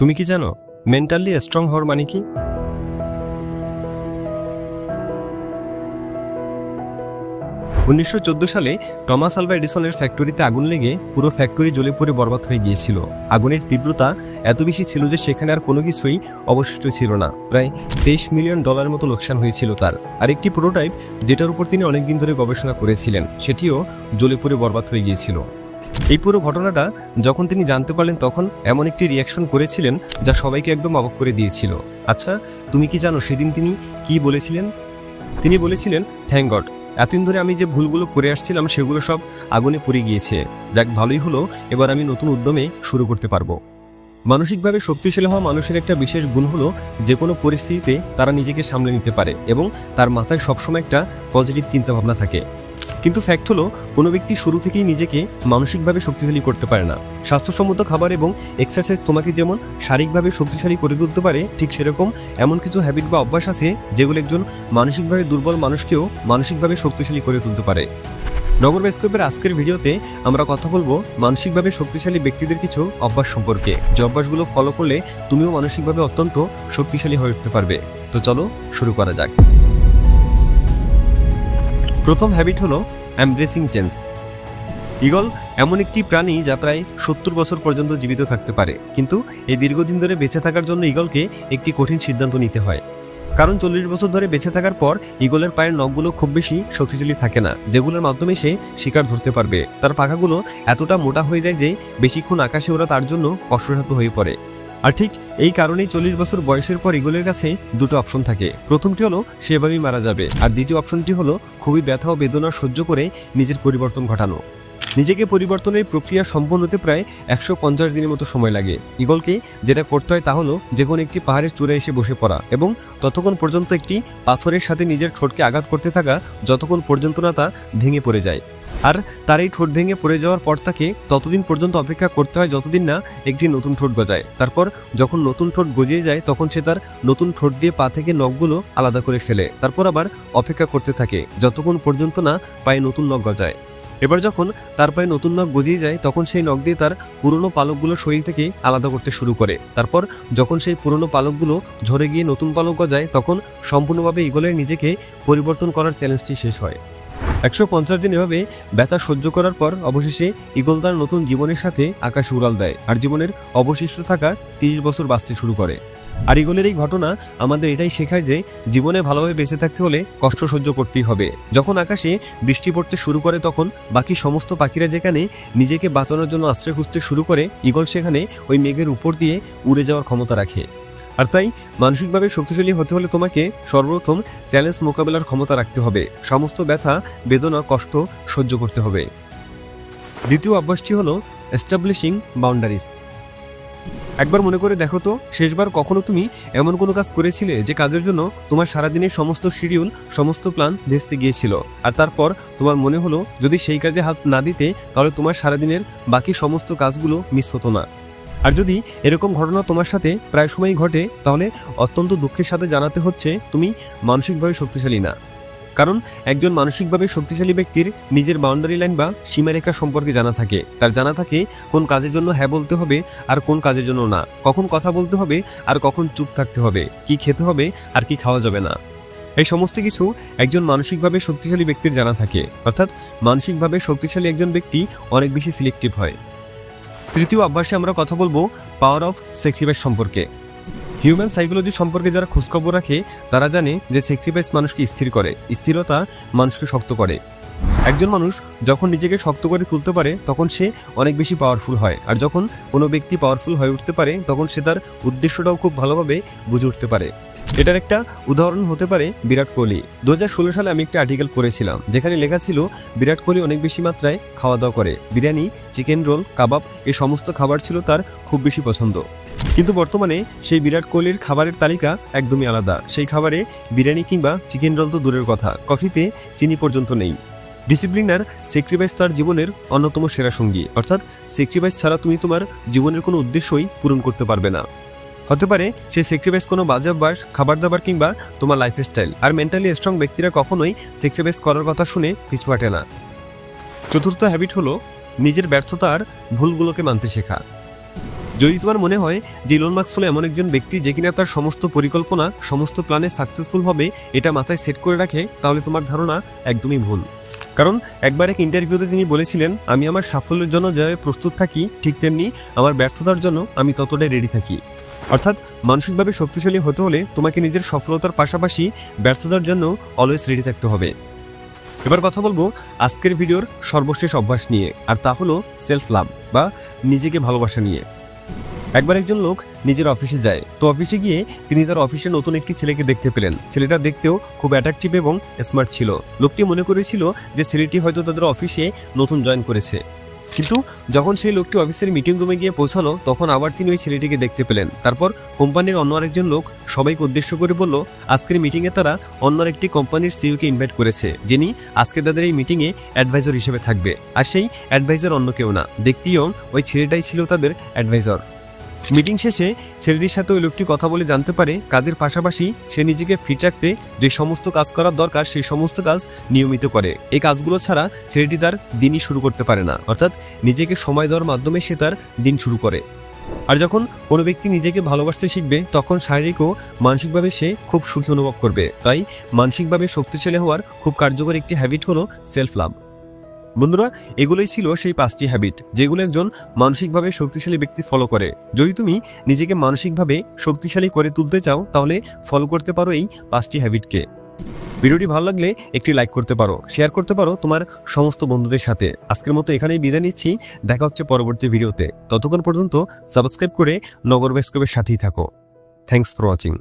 তুমি কি জানো মেন্টালি স্ট্রং হওয়ার মানে কি? 1914 সালে টমাস আলভা এডিসনের ফ্যাক্টরিতে আগুন লেগে পুরো ফ্যাক্টরি জ্বলে পুড়ে বরবাদ হয়ে গিয়েছিল। আগুনের তীব্রতা এত বেশি ছিল যে সেখানে আর কোনো কিছুই অবশিষ্ট ছিল না। প্রায় $23 মিলিয়ন মতো লোকসান হয়েছিল তার। আর একটি প্রোটোটাইপ যেটার উপর তিনি অনেকদিন ধরে গবেষণা করেছিলেন সেটিও জ্বলে পুড়ে বরবাদ হয়ে গিয়েছিল। এই পুরো ঘটনাটা যখন তিনি জানতে পারলেন তখন এমন একটি রিয়াকশন করেছিলেন যা সবাইকে একদম অবাক করে দিয়েছিল। আচ্ছা, তুমি কি জানো সেদিন তিনি কি বলেছিলেন? তিনি বলেছিলেন, থ্যাংক গড, এতদিন ধরে আমি যে ভুলগুলো করে আসছিলাম সেগুলো সব আগুনে পুড়ে গিয়েছে। যাক, ভালোই হলো, এবার আমি নতুন উদ্যমে শুরু করতে পারবো। মানসিকভাবে শক্তিশালী হওয়া মানুষের একটা বিশেষ গুণ হলো যে কোনো পরিস্থিতিতে তারা নিজেকে সামলে নিতে পারে এবং তার মাথায় সবসময় একটা পজিটিভ চিন্তাভাবনা থাকে। কিন্তু ফ্যাক্ট হলো কোনো ব্যক্তি শুরু থেকেই নিজেকে মানসিকভাবে শক্তিশালী করতে পারে না। স্বাস্থ্যসম্মত খাবার এবং এক্সারসাইজ তোমাকে যেমন শারীরিকভাবে শক্তিশালী করে তুলতে পারে, ঠিক সেরকম এমন কিছু হ্যাবিট বা অভ্যাস আছে যেগুলো একজন মানসিকভাবে দুর্বল মানুষকেও মানসিকভাবে শক্তিশালী করে তুলতে পারে। নগর বাস্কেপের আজকের ভিডিওতে আমরা কথা বলবো মানসিকভাবে শক্তিশালী ব্যক্তিদের কিছু অভ্যাস সম্পর্কে, যে অভ্যাসগুলো ফলো করলে তুমিও মানসিকভাবে অত্যন্ত শক্তিশালী হয়ে উঠতে পারবে। তো চলো শুরু করা যাক। প্রথম হ্যাবিট হলো এমব্রেসিং চেঞ্জ। ঈগল এমন একটি প্রাণী যা প্রায় 70 বছর পর্যন্ত জীবিত থাকতে পারে, কিন্তু এই দীর্ঘদিন ধরে বেঁচে থাকার জন্য ঈগলকে একটি কঠিন সিদ্ধান্ত নিতে হয়। কারণ 40 বছর ধরে বেঁচে থাকার পর ঈগলের পায়ের নখগুলো খুব বেশি শক্তিশালী থাকে না, যেগুলোর মাধ্যমে সে শিকার ধরতে পারবে। তার পাখাগুলো এতটা মোটা হয়ে যায় যে বেশিক্ষণ আকাশে ওরা তার জন্য কষ্টসাধ্য হয়ে পড়ে। আর ঠিক এই কারণেই 40 বছর বয়সের পর ঈগলের কাছে দুটো অপশন থাকে। প্রথমটি হলো সে এভাবেই মারা যাবে, আর দ্বিতীয় অপশনটি হলো খুবই ব্যথা ও বেদনা সহ্য করে নিজের পরিবর্তন ঘটানো। নিজেকে পরিবর্তনের প্রক্রিয়া সম্পন্ন হতে প্রায় 150 দিনের মতো সময় লাগে। ঈগলকে যেটা করতে হয় তা হলো যে কোনো একটি পাহাড়ের চূড়ায় এসে বসে পড়া এবং ততক্ষণ পর্যন্ত একটি পাথরের সাথে নিজের ঠোঁটকে আঘাত করতে থাকা যতক্ষণ পর্যন্ত না তা ভেঙে পড়ে যায়। আর তার এই ঠোঁট ভেঙে পড়ে যাওয়ার পর তাকে ততদিন পর্যন্ত অপেক্ষা করতে হয় যতদিন না একটি নতুন ঠোঁট গজায়। তারপর যখন নতুন ঠোঁট গজিয়ে যায় তখন সে তার নতুন ঠোঁট দিয়ে পা থেকে নখগুলো আলাদা করে ফেলে। তারপর আবার অপেক্ষা করতে থাকে যতক্ষণ পর্যন্ত না পায়ে নতুন নখ গজায়। এবার যখন তার পায়ে নতুন নখ গজিয়ে যায় তখন সেই নখ দিয়ে তার পুরনো পালকগুলো শরীর থেকে আলাদা করতে শুরু করে। তারপর যখন সেই পুরনো পালকগুলো ঝরে গিয়ে নতুন পালক গজায় তখন সম্পূর্ণভাবে ঈগলের নিজেকে পরিবর্তন করার চ্যালেঞ্জটি শেষ হয়। 150 দিন এভাবে ব্যথা সহ্য করার পর অবশেষে ঈগল তার নতুন জীবনের সাথে আকাশে উড়াল দেয় আর জীবনের অবশিষ্ট থাকা 30 বছর বাঁচতে শুরু করে। আর ঈগলের এই ঘটনা আমাদের এটাই শেখায় যে জীবনে ভালোভাবে বেঁচে থাকতে হলে কষ্ট সহ্য করতেই হবে। যখন আকাশে বৃষ্টি পড়তে শুরু করে তখন বাকি সমস্ত পাখিরা যেখানে নিজেকে বাঁচানোর জন্য আশ্রয় খুঁজতে শুরু করে, ঈগল সেখানে ওই মেঘের উপর দিয়ে উড়ে যাওয়ার ক্ষমতা রাখে। আর তাই মানসিকভাবে শক্তিশালী হতে হলে তোমাকে সর্বপ্রথম চ্যালেঞ্জ মোকাবেলার ক্ষমতা রাখতে হবে। সমস্ত ব্যথা বেদনা কষ্ট সহ্য করতে হবে। দ্বিতীয় অভ্যাসটি হলো এস্টাবলিশিং বাউন্ডারিজ। একবার মনে করে দেখো তো, শেষবার কখনো তুমি এমন কোনো কাজ করেছিলে যে কাজের জন্য তোমার সারাদিনের সমস্ত শিডিউল সমস্ত প্ল্যান ভেস্তে গিয়েছিল, আর তারপর তোমার মনে হলো যদি সেই কাজে হাত না দিতে তাহলে তোমার সারাদিনের বাকি সমস্ত কাজগুলো মিস হতো না? আর যদি এরকম ঘটনা তোমার সাথে প্রায় সময়ই ঘটে তাহলে অত্যন্ত দুঃখের সাথে জানাতে হচ্ছে তুমি মানসিকভাবে শক্তিশালী না। কারণ একজন মানসিকভাবে শক্তিশালী ব্যক্তির নিজের বাউন্ডারি লাইন বা সীমারেখা সম্পর্কে জানা থাকে। তার জানা থাকে কোন কাজের জন্য হ্যাঁ বলতে হবে আর কোন কাজের জন্য না, কখন কথা বলতে হবে আর কখন চুপ থাকতে হবে, কি খেতে হবে আর কি খাওয়া যাবে না। এই সমস্ত কিছু একজন মানসিকভাবে শক্তিশালী ব্যক্তির জানা থাকে। অর্থাৎ মানসিকভাবে শক্তিশালী একজন ব্যক্তি অনেক বেশি সিলেক্টিভ হয়। তৃতীয় অভ্যাসে আমরা কথা বলবো পাওয়ার অফ স্যাক্রিফাইস সম্পর্কে। হিউম্যান সাইকোলজি সম্পর্কে যারা খোঁজখবর রাখে তারা জানে যে স্যাক্রিফাইস মানুষকে স্থির করে, স্থিরতা মানুষকে শক্ত করে। একজন মানুষ যখন নিজেকে শক্ত করে তুলতে পারে তখন সে অনেক বেশি পাওয়ারফুল হয়। আর যখন কোনো ব্যক্তি পাওয়ারফুল হয়ে উঠতে পারে তখন সে তার উদ্দেশ্যটাও খুব ভালোভাবে বুঝে উঠতে পারে। এটার একটা উদাহরণ হতে পারে বিরাট কোহলি। 2016 সালে আমি একটা আর্টিকেল পড়েছিলাম যেখানে লেখা ছিল বিরাট কোহলি অনেক বেশি মাত্রায় খাওয়া দাওয়া করে। বিরিয়ানি, চিকেন রোল, কাবাব এই সমস্ত খাবার ছিল তার খুব বেশি পছন্দ। কিন্তু বর্তমানে সেই বিরাট কোহলির খাবারের তালিকা একদমই আলাদা। সেই খাবারে বিরিয়ানি কিংবা চিকেন রোল তো দূরের কথা, কফিতে চিনি পর্যন্ত নেই। ডিসিপ্লিন আর স্যাক্রিফাইস তার জীবনের অন্যতম সেরা সঙ্গী। অর্থাৎ স্যাক্রিফাইস ছাড়া তুমি তোমার জীবনের কোনো উদ্দেশ্যই পূরণ করতে পারবে না। হতে পারে সেই স্যাক্রিফাইস কোনো বাজে অভ্যাস, খাবার দাবার কিংবা তোমার লাইফস্টাইল। আর মেন্টালি স্ট্রং ব্যক্তিরা কখনোই স্যাক্রিফাইস করার কথা শুনে পিছু হাঁটে না। চতুর্থ হ্যাবিট হলো নিজের ব্যর্থতা আর ভুলগুলোকে মানতে শেখা। যদি তোমার মনে হয় যে ইলন মাস্ক হলো এমন একজন ব্যক্তি যে কিনা তার সমস্ত পরিকল্পনা সমস্ত প্ল্যানে সাকসেসফুল হবে এটা মাথায় সেট করে রাখে, তাহলে তোমার ধারণা একদমই ভুল। কারণ একবার এক ইন্টারভিউতে তিনি বলেছিলেন, আমি আমার সাফল্যের জন্য যেভাবে প্রস্তুত থাকি ঠিক তেমনি আমার ব্যর্থতার জন্য আমি ততটাই রেডি থাকি। অর্থাৎ মানসিকভাবে শক্তিশালী হতে হলে তোমাকে নিজের সফলতার পাশাপাশি ব্যর্থতার জন্য অলওয়েজ রেডি থাকতে হবে। এবার কথা বলবো আজকের ভিডিওর সর্বশেষ অভ্যাস নিয়ে, আর তা হলো সেলফ লাভ বা নিজেকে ভালোবাসা নিয়ে। একবার একজন লোক নিজের অফিসে যায়, তো অফিসে গিয়ে তিনি তার অফিসে নতুন একটি ছেলেকে দেখতে পেলেন। ছেলেটা দেখতেও খুব অ্যাট্রাকটিভ এবং স্মার্ট ছিল। লোকটি মনে করেছিল যে ছেলেটি হয়তো তাদের অফিসে নতুন জয়েন করেছে। কিন্তু যখন সেই লোকটি অফিসের মিটিং রুমে গিয়ে পৌঁছালো তখন আবার তিনি ওই ছেলেটিকে দেখতে পেলেন। তারপর কোম্পানির অন্য আরেকজন লোক সবাইকে উদ্দেশ্য করে বলল, আজকের মিটিংয়ে তারা অন্য একটি কোম্পানির সিইওকে ইনভাইট করেছে, যিনি আজকে তাদের এই মিটিংয়ে অ্যাডভাইজার হিসেবে থাকবে। আর সেই অ্যাডভাইজার অন্য কেউ না, দেখতেও ওই ছেলেটাই ছিল তাদের অ্যাডভাইজার। মিটিং শেষে ছেলেটির সাথে ওই লোকটি কথা বলে জানতে পারে কাজের পাশাপাশি সে নিজেকে ফিট রাখতে যে সমস্ত কাজ করার দরকার সেই সমস্ত কাজ নিয়মিত করে। এই কাজগুলো ছাড়া ছেলেটি তার দিনই শুরু করতে পারে না, অর্থাৎ নিজেকে সময় দেওয়ার মাধ্যমে সে তার দিন শুরু করে। আর যখন কোনো ব্যক্তি নিজেকে ভালোবাসতে শিখবে তখন শারীরিক ও মানসিকভাবে সে খুব সুখী অনুভব করবে। তাই মানসিকভাবে শক্তিশালী হওয়ার খুব কার্যকর একটি হ্যাবিট হলো সেলফ লাভ। বন্ধুরা, এগুলোই ছিল সেই 5টি হ্যাবিট যেগুলো একজন মানসিকভাবে শক্তিশালী ব্যক্তি ফলো করে। যদি তুমি নিজেকে মানসিকভাবে শক্তিশালী করে তুলতে চাও তাহলে ফলো করতে পারো এই 5টি হ্যাবিটকে। ভিডিওটি ভালো লাগলে একটি লাইক করতে পারো, শেয়ার করতে পারো তোমার সমস্ত বন্ধুদের সাথে। আজকের মতো এখানেই বিদায় নিচ্ছি, দেখা হচ্ছে পরবর্তী ভিডিওতে। ততক্ষণ পর্যন্ত সাবস্ক্রাইব করে নগর বাইস্কোপের সাথেই থাকো। Thanks for watching.